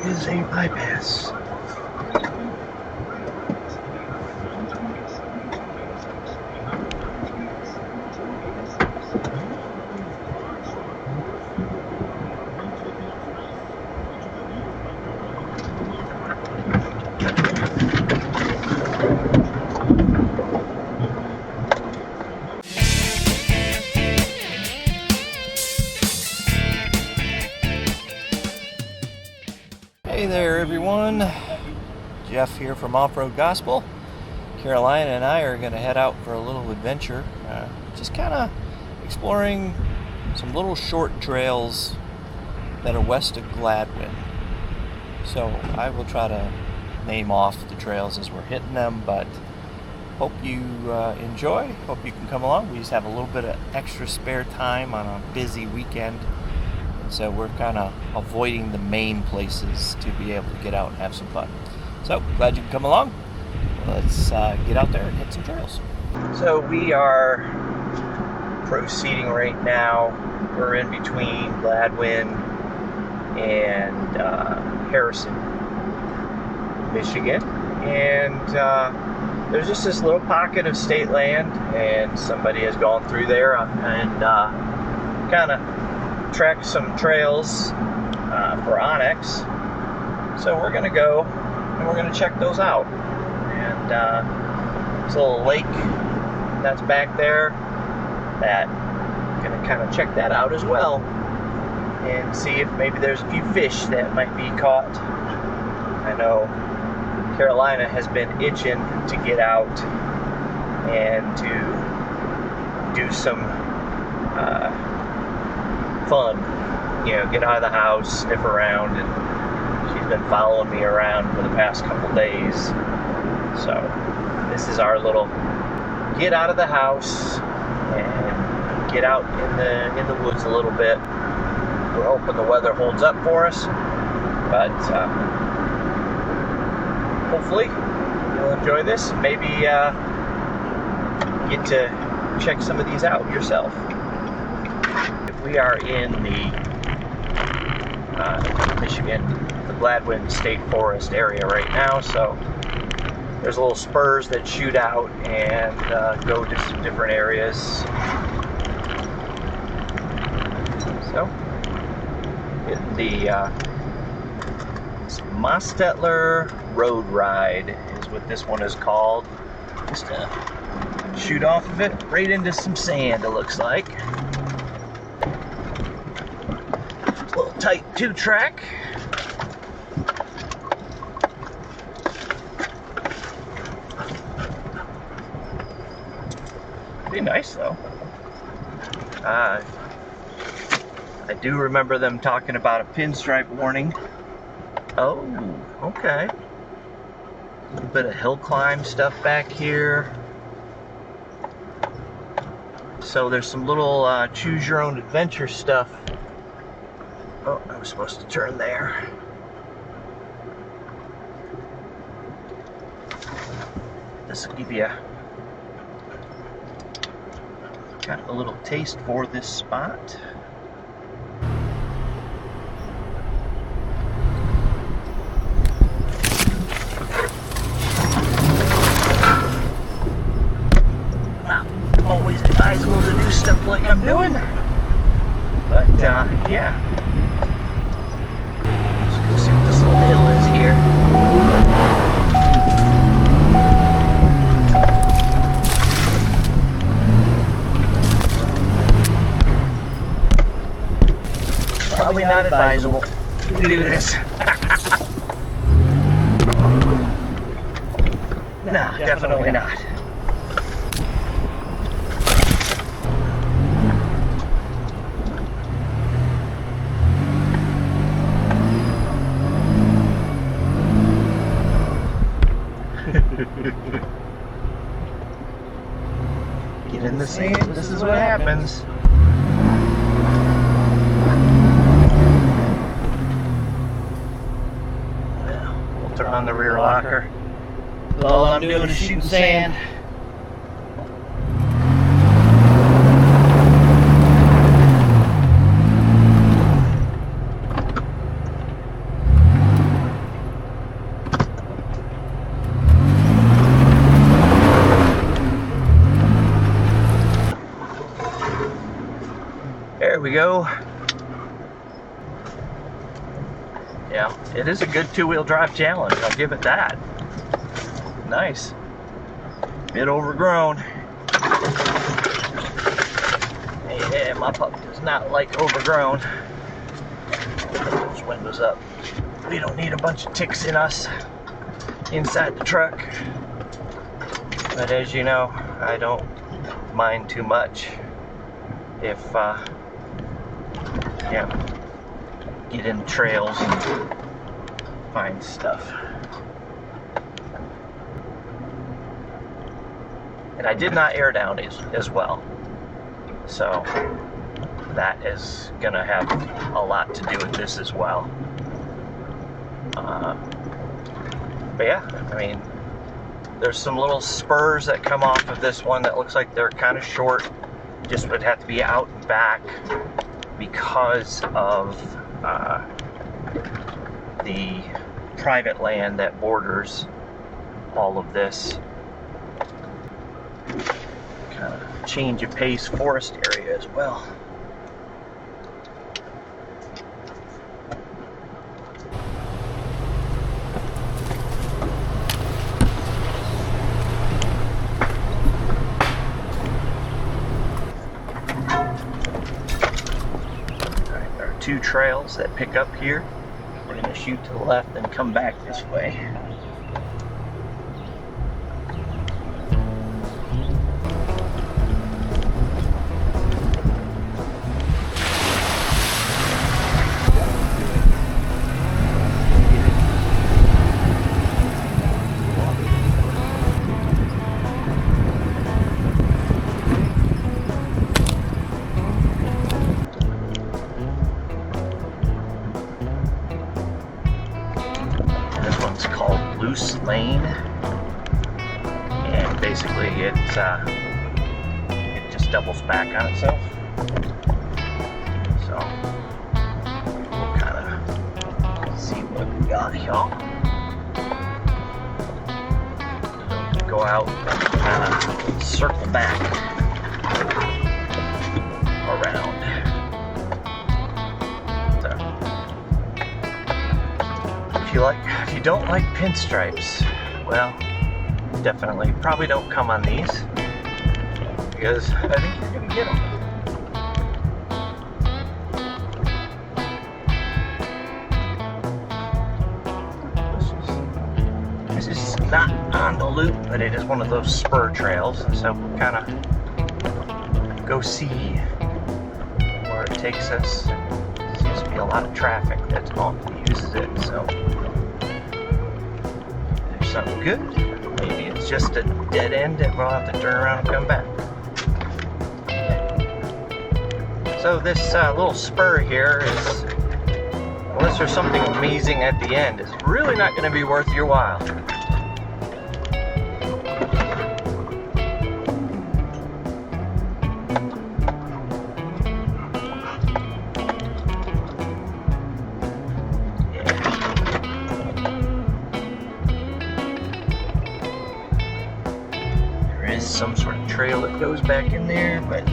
is a bypass. Hey there everyone, Jeff here from Offroad Gospel. Karolina and I are going to head out for a little adventure, just kind of exploring some little short trails that are west of Gladwin. So I will try to name off the trails as we're hitting them, but hope you enjoy, hope you can come along. We just have a little bit of extra spare time on a busy weekend. So we're kind of avoiding the main places to be able to get out and have some fun. So glad you can come along. Let's get out there and hit some trails. So we are proceeding right now. We're in between Gladwin and Harrison, Michigan. And there's just this little pocket of state land, and somebody has gone through there and kind of track some trails for Onyx. So we're gonna go and we're gonna check those out. And there's a little lake that's back there that I'm gonna kind of check that out as well and see if maybe there's a few fish that might be caught. I know Karolina has been itching to get out and to do some fun, you know, get out of the house, sniff around, and she's been following me around for the past couple days. So this is our little get out of the house and get out in the woods a little bit. We're hoping the weather holds up for us, but hopefully you'll enjoy this. Maybe get to check some of these out yourself. We are in the Michigan, the Gladwin State Forest area right now, so there's little spurs that shoot out and go to some different areas. So, the Mostetler Road Ride is what this one is called. Just shoot off of it right into some sand, it looks like. Tight 2-track. Pretty nice though. I do remember them talking about a pinstripe warning. Oh, okay. A little bit of hill climb stuff back here. So there's some little choose your own adventure stuff. Oh, I was supposed to turn there. This will give you kind of a little taste for this spot. Not always advisable to do stuff like I'm doing, but yeah. See what this little hill is here. Probably not advisable to do this. No, definitely not. Get in the sand, this is what happens. We'll turn on the rear locker. All I'm doing is shooting sand. Yeah, it is a good two-wheel drive challenge. I'll give it that. Nice. Bit overgrown. Yeah, my pup does not like overgrown. Put those windows up. We don't need a bunch of ticks in us inside the truck. But as you know, I don't mind too much if get in trails and find stuff. And I did not air down as well, so that is gonna have a lot to do with this as well. But yeah, I mean, there's some little spurs that come off of this one that looks like they're kind of short. Just would have to be out and back because of the private land that borders all of this kind of change of pace forest area as well. Two trails that pick up here. We're going to shoot to the left and come back this way. Lane, and basically it just doubles back on itself. So we'll kind of see what we got here. Go out and kind of circle back around. If you don't like pinstripes, well, definitely probably don't come on these, because I think you're gonna get them. This is not on the loop, but it is one of those spur trails, so we'll kind of go see where it takes us. There seems to be a lot of traffic that uses it, so there's something good. Maybe it's just a dead end and we'll have to turn around and come back. So this little spur here is, unless there's something amazing at the end, is really not going to be worth your while. Some sort of trail that goes back in there, but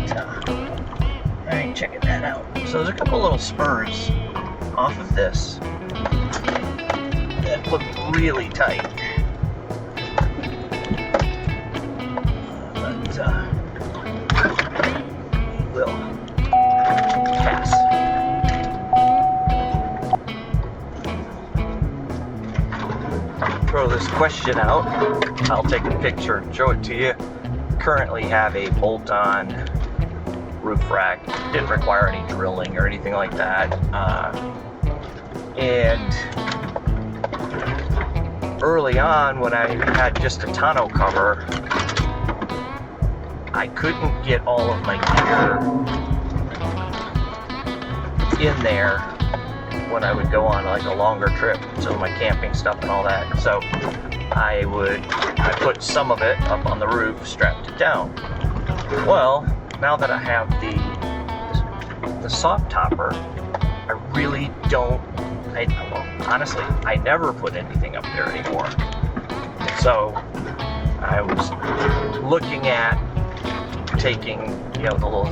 I ain't checking that out. So there's a couple little spurs off of this that look really tight, but we'll pass. Throw this question out. I'll take a picture and show it to you. Currently have a bolt-on roof rack. Didn't require any drilling or anything like that. And early on, when I had just a tonneau cover, I couldn't get all of my gear in there when I would go on like a longer trip, so my camping stuff and all that. So I put some of it up on the roof, strapped it down. Well, now that I have the soft topper, I really don't, honestly, I never put anything up there anymore. So I was looking at taking, the little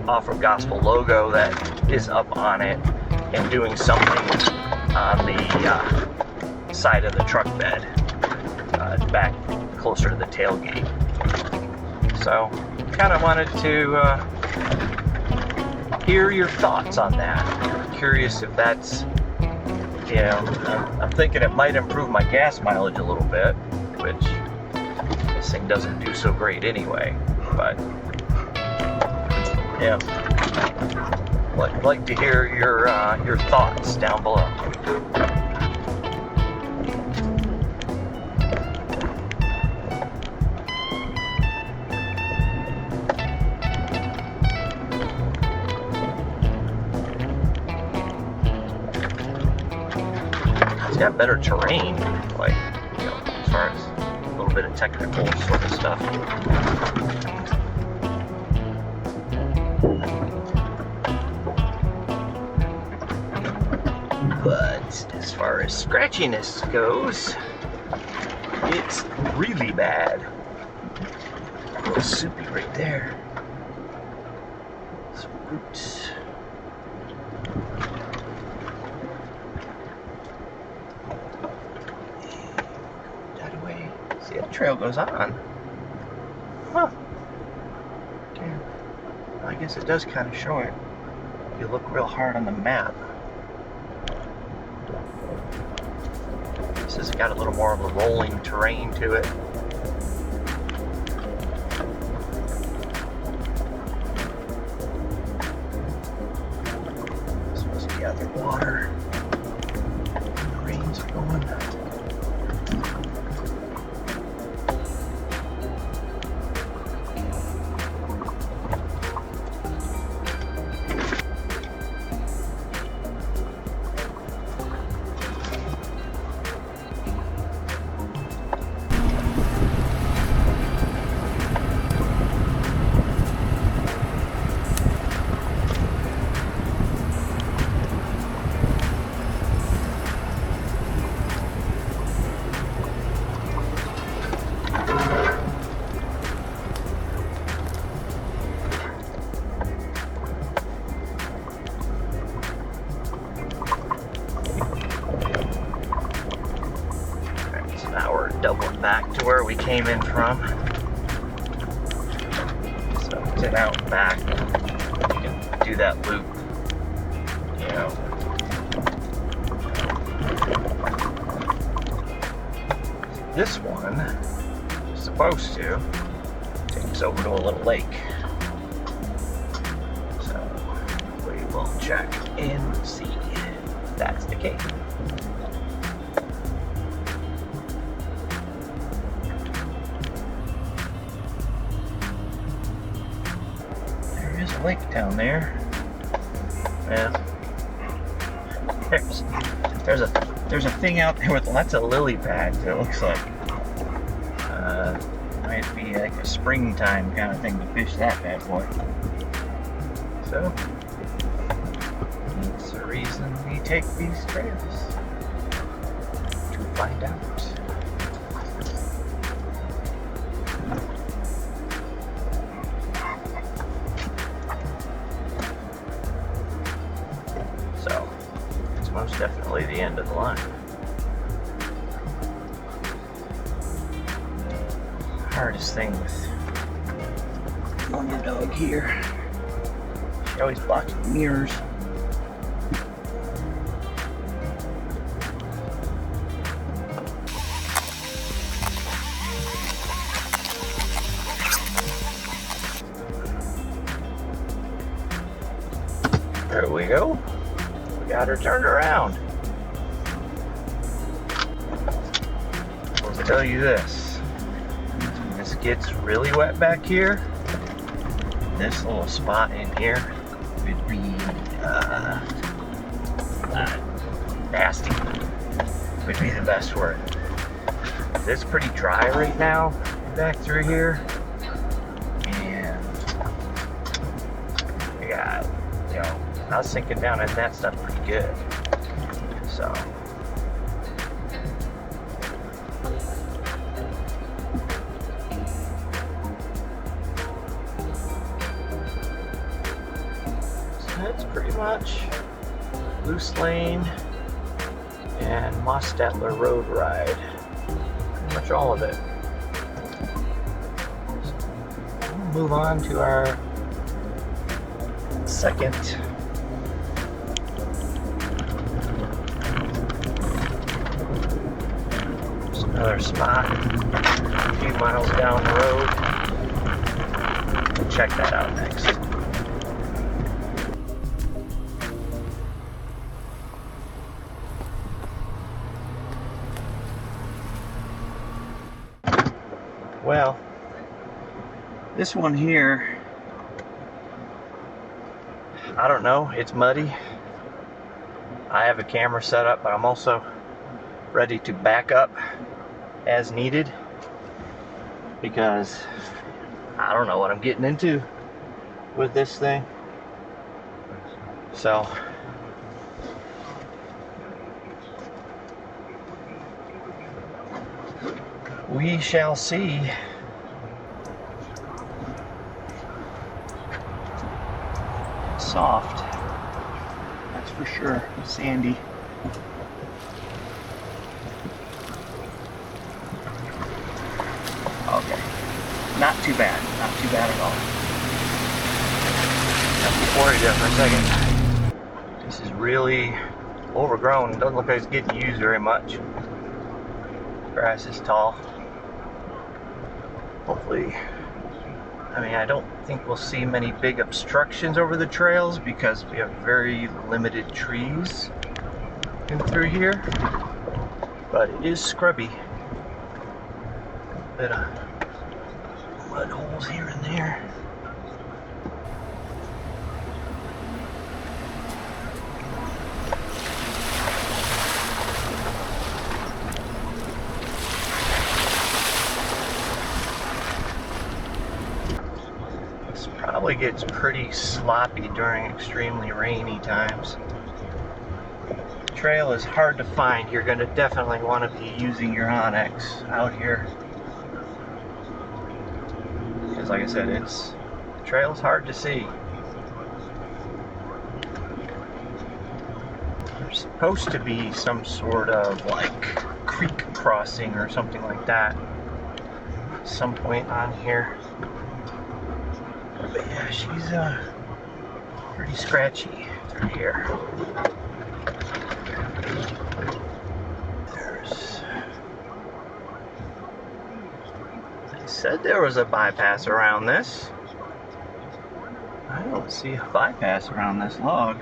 Offroad Gospel logo that is up on it and doing something on the side of the truck bed, back closer to the tailgate. So, kind of wanted to hear your thoughts on that. I'm curious if that's, you know, I'm thinking it might improve my gas mileage a little bit, which this thing doesn't do so great anyway. But yeah, I'd like to hear your thoughts down below. It's got better terrain, like, you know, as far as a little bit of technical sort of stuff. But as far as scratchiness goes, it's really bad. A little soupy right there. Some roots. See, that trail goes on. Huh. Okay. Well, I guess it does kind of show it. If you look real hard on the map. This has got a little more of a rolling terrain to it. This must be other water. The rains are going. Doubling back to where we came in from. So it's an out and back. You can do that loop, you know. This one is supposed to take us over to a little lake. So we will check and see if that's the case. Lake down there. Yeah. There's a thing out there with lots of lily pads. It looks like might be like a springtime kind of thing to fish that bad boy. So that's the reason we take these trails, to find out. Most definitely the end of the line. Hardest thing with on your dog here. She always blocks the mirrors. There we go. Got her turned around. I'll tell you this. When this gets really wet back here, this little spot in here would be nasty. Would be the best word. It's pretty dry right now back through here. And we got, you know, I was sinking down in that stuff pretty good. So that's pretty much loose lane. Mostetler Road ride. Pretty much all of it. So we'll move on to our second just another spot a few miles down the road. We'll check that out next. Well, this one here, I don't know, it's muddy. I have a camera set up, but I'm also ready to back up as needed because I don't know what I'm getting into with this thing. So we shall see. Soft, that's for sure. Sandy. Okay, not too bad, not too bad at all. Got me worried there for a second. This is really overgrown. It doesn't look like it's getting used very much. Grass is tall. Hopefully, I mean, I don't think we'll see many big obstructions over the trails because we have very limited trees in through here, but it is scrubby. A bit of mud holes here and there. Probably gets pretty sloppy during extremely rainy times. The trail is hard to find. You're going to definitely want to be using your Onyx out here. Because like I said, the trail's hard to see. There's supposed to be some sort of like creek crossing or something like that at some point on here. But yeah, she's pretty scratchy through here. They said there was a bypass around this. I don't see a bypass around this log.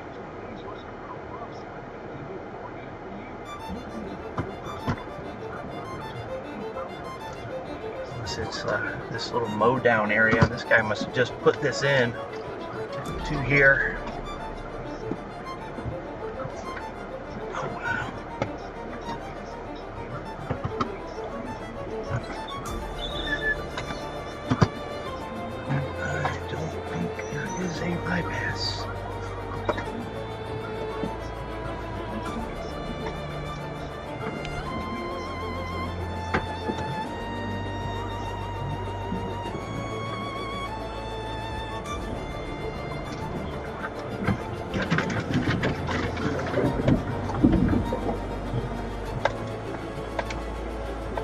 It's this little mow down area. This guy must have just put this in to here. Oh wow. I don't think there is a bypass.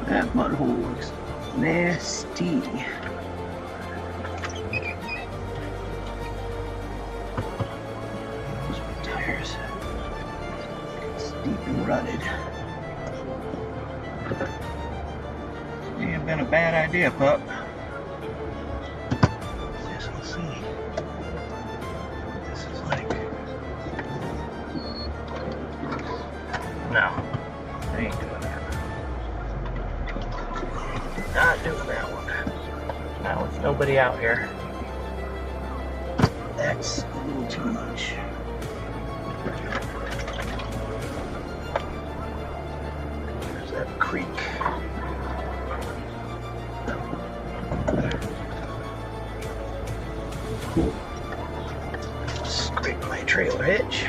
That mud hole looks nasty. Those are tires. It's deep and rutted. May have been a bad idea, pup. Yes, we'll see. This is like. No, I ain't doing that. Not doing that one. Now with nobody out here, that's a little too much. There's that creek. Cool. Scrape my trailer hitch.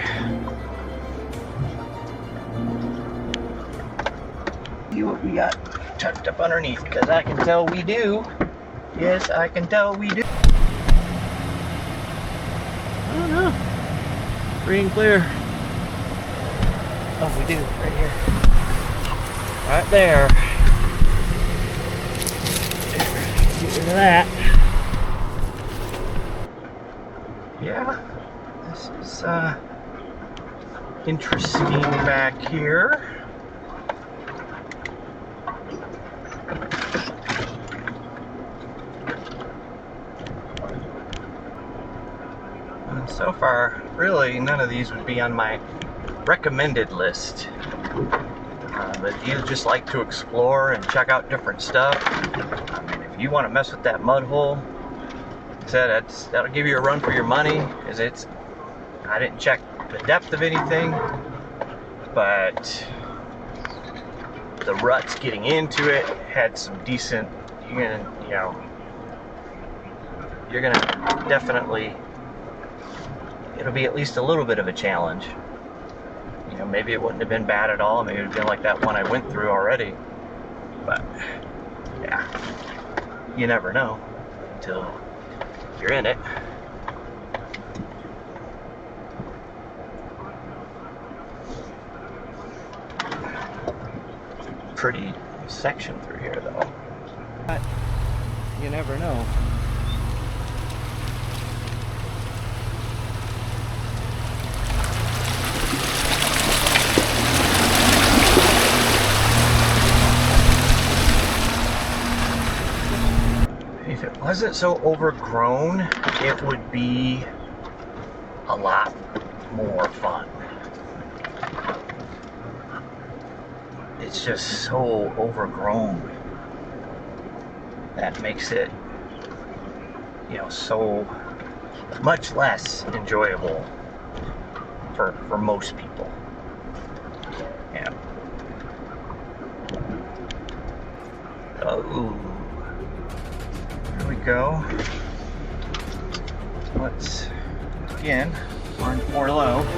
See what we got tucked up underneath, because I can tell we do. Yes, I can tell we do. Oh no. Free and clear. Oh, we do, right here. Right there. Get rid of that. Yeah, this is interesting back here. And so far, really, none of these would be on my recommended list. But if you just like to explore and check out different stuff, I mean, if you want to mess with that mud hole, like I said, that'll give you a run for your money. Because I didn't check the depth of anything, but the ruts getting into it had some decent. You're gonna definitely. It'll be at least a little bit of a challenge. Maybe it wouldn't have been bad at all. Maybe it would have been like that one I went through already. But, yeah, you never know until you're in it. Pretty section through here, though. But you never know. If it wasn't so overgrown, it would be a lot more fun. It's just so overgrown. That makes it, so much less enjoyable for most people. Yeah. Oh. There we go. Let's, again, we're in 4 low. So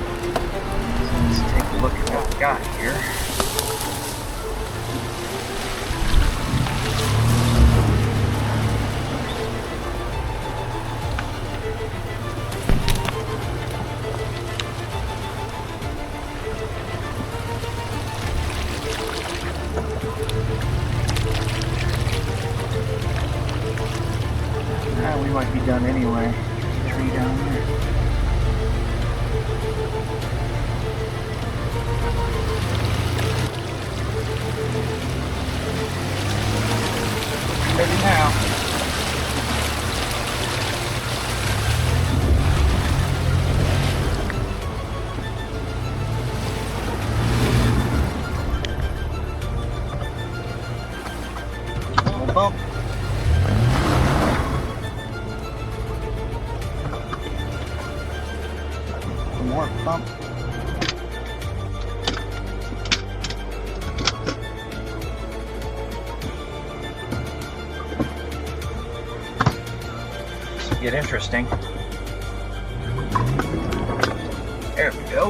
let's take a look at what we got here. We might be done anyway. Tree down there. Ready now. Little bump. More bump. This will get interesting. There we go.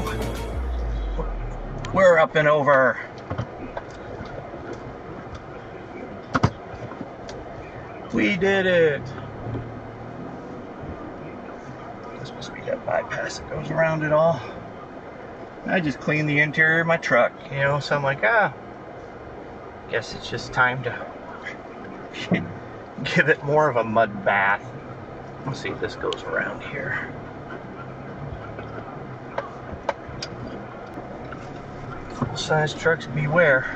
We're up and over. We did it. This must be that bypass that goes around it all. I just cleaned the interior of my truck, so I'm like, guess it's just time to give it more of a mud bath. Let's see if this goes around here. Full-size trucks beware.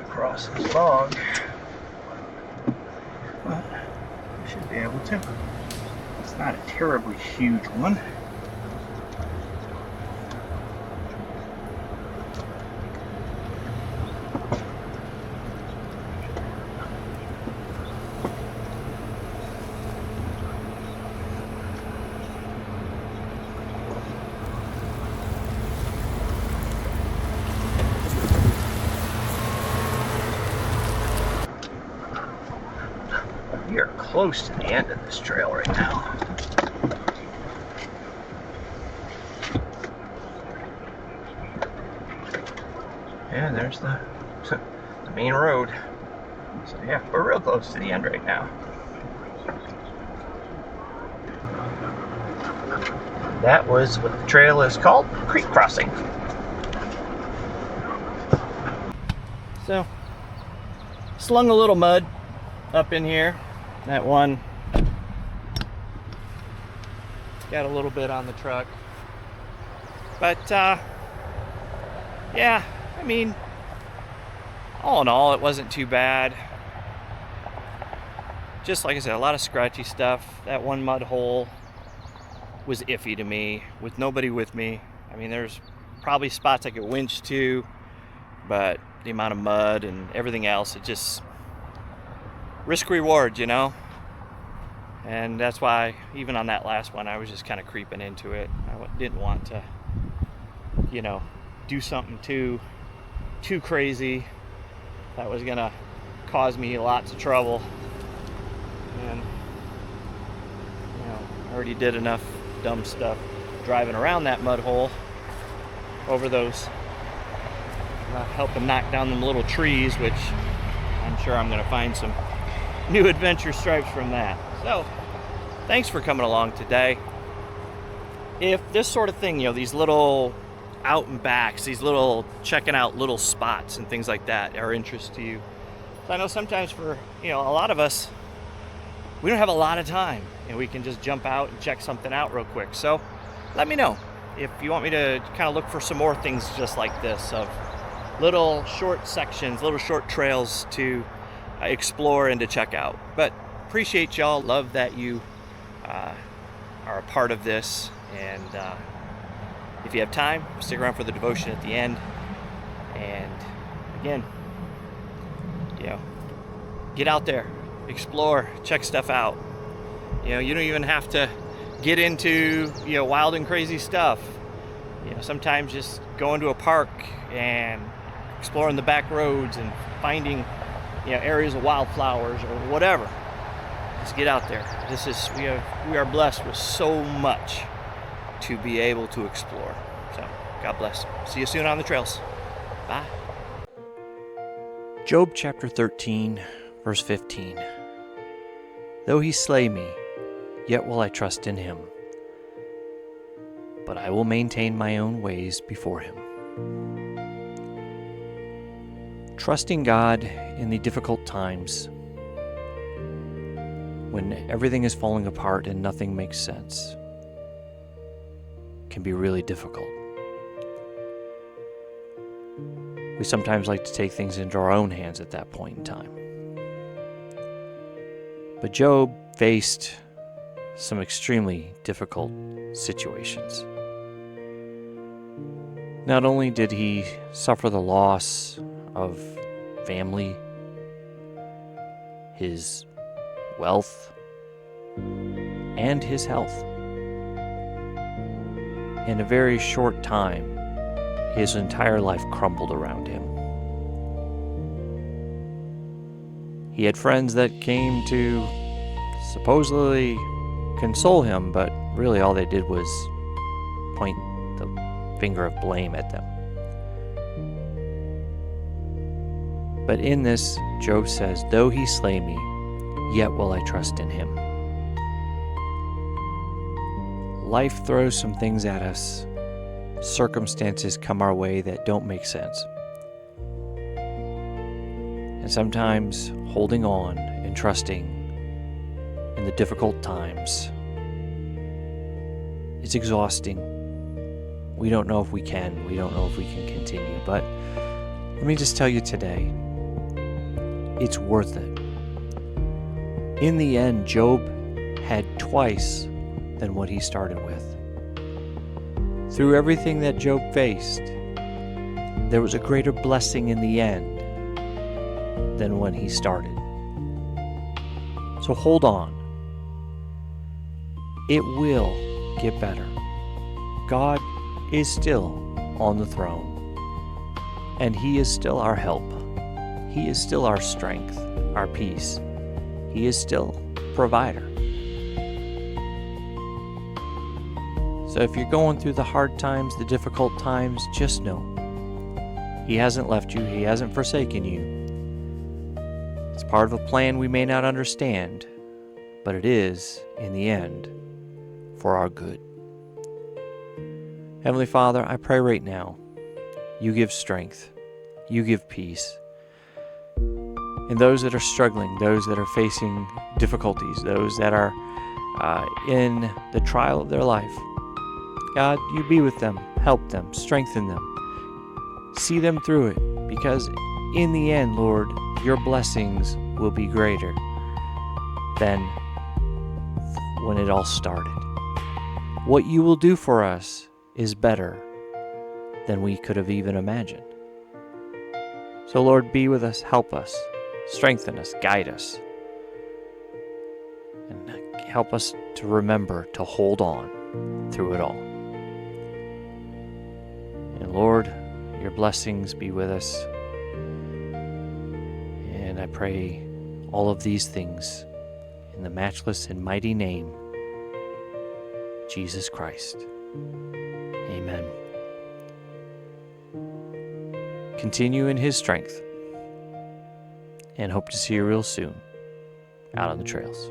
Across this log. But I should be able to. It's not a terribly huge one. We are close to the end of this trail right now. And there's the main road. So yeah, we're real close to the end right now. that was what the trail is called, creek crossing. So, slung a little mud up in here. That one got a little bit on the truck. But, yeah, I mean, all in all, it wasn't too bad. Just like I said, a lot of scratchy stuff. That one mud hole was iffy to me, with nobody with me. I mean, there's probably spots I could winch to, but the amount of mud and everything else, it just risk reward, you know. And that's why even on that last one I was just kind of creeping into it. I didn't want to, you know, do something too crazy that was gonna cause me lots of trouble. And you know, I already did enough dumb stuff driving around that mud hole over those helping knock down them little trees, which I'm sure I'm going to find some new adventure stripes from that. So, thanks for coming along today. If this sort of thing, you know, these little out and backs, these little checking out little spots and things like that are interest to you. So I know sometimes for, you know, a lot of us, we don't have a lot of time and we can just jump out and check something out real quick. So let me know if you want me to kind of look for some more things just like this, of little short sections, little short trails to explore and to check out. But appreciate y'all. Love that you are a part of this. And if you have time, stick around for the devotion at the end. And again, you know, get out there, explore, check stuff out. You know, you don't even have to get into, you know, wild and crazy stuff. You know, sometimes just going to a park and exploring the back roads and finding, you know, areas of wildflowers or whatever. Just get out there. We are blessed with so much to be able to explore. So, God bless. See you soon on the trails. Bye. Job chapter 13, verse 15. Though he slay me, yet will I trust in him. But I will maintain my own ways before him. Trusting God in the difficult times, when everything is falling apart and nothing makes sense, can be really difficult. We sometimes like to take things into our own hands at that point in time. But Job faced some extremely difficult situations. Not only did he suffer the loss of family, his wealth, and his health. In a very short time, his entire life crumbled around him. He had friends that came to supposedly console him, but really all they did was point the finger of blame at them. But in this, Job says, though he slay me, yet will I trust in him. Life throws some things at us. Circumstances come our way that don't make sense. And sometimes holding on and trusting in the difficult times is exhausting. We don't know if we can. We don't know if we can continue. But let me just tell you today, it's worth it. In the end, Job had twice than what he started with. Through everything that Job faced, there was a greater blessing in the end than when he started. So hold on. It will get better. God is still on the throne, and He is still our help. He is still our strength, our peace. He is still provider. So if you're going through the hard times, the difficult times, just know He hasn't left you. He hasn't forsaken you. It's part of a plan we may not understand, but it is, in the end, for our good. Heavenly Father, I pray right now, you give strength, you give peace. And those that are struggling, those that are facing difficulties, those that are in the trial of their life, God, you be with them, help them, strengthen them, see them through it, because in the end, Lord, your blessings will be greater than when it all started. What you will do for us is better than we could have even imagined. So Lord, be with us, help us, strengthen us, guide us, and help us to remember to hold on through it all. And Lord, your blessings be with us. And I pray all of these things in the matchless and mighty name, Jesus Christ. Amen. Continue in his strength, and hope to see you real soon out on the trails.